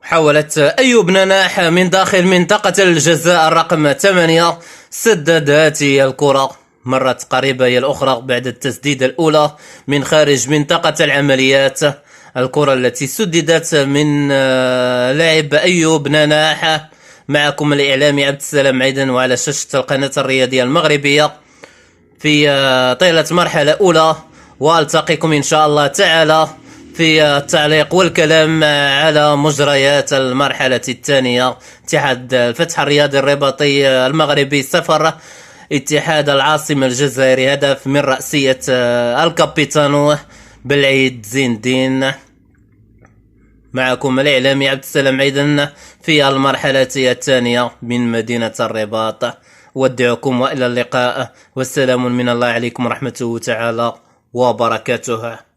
حاولت أيوب نناح من داخل منطقة الجزاء الرقم 8 سدد هذه الكرة مرت قريبة هي الأخرى بعد التسديدة الأولى من خارج منطقة العمليات. الكرة التي سددت من لاعب أيوب نناح. معكم الإعلامي عبد السلام عيدن وعلى شاشة القناة الرياضية المغربية في طيلة مرحلة أولى، والتقيكم إن شاء الله تعالى في التعليق والكلام على مجريات المرحلة الثانية. اتحاد الفتح الرياضي الرباطي المغربي 0، اتحاد العاصمة الجزائري هدف من رأسية الكابيتانو بالعيد زين الدين. معكم الإعلامي عبد السلام عيدن في المرحلة الثانية من مدينة الرباط. ودعكم وإلى اللقاء، والسلام من الله عليكم ورحمته تعالى وبركاته.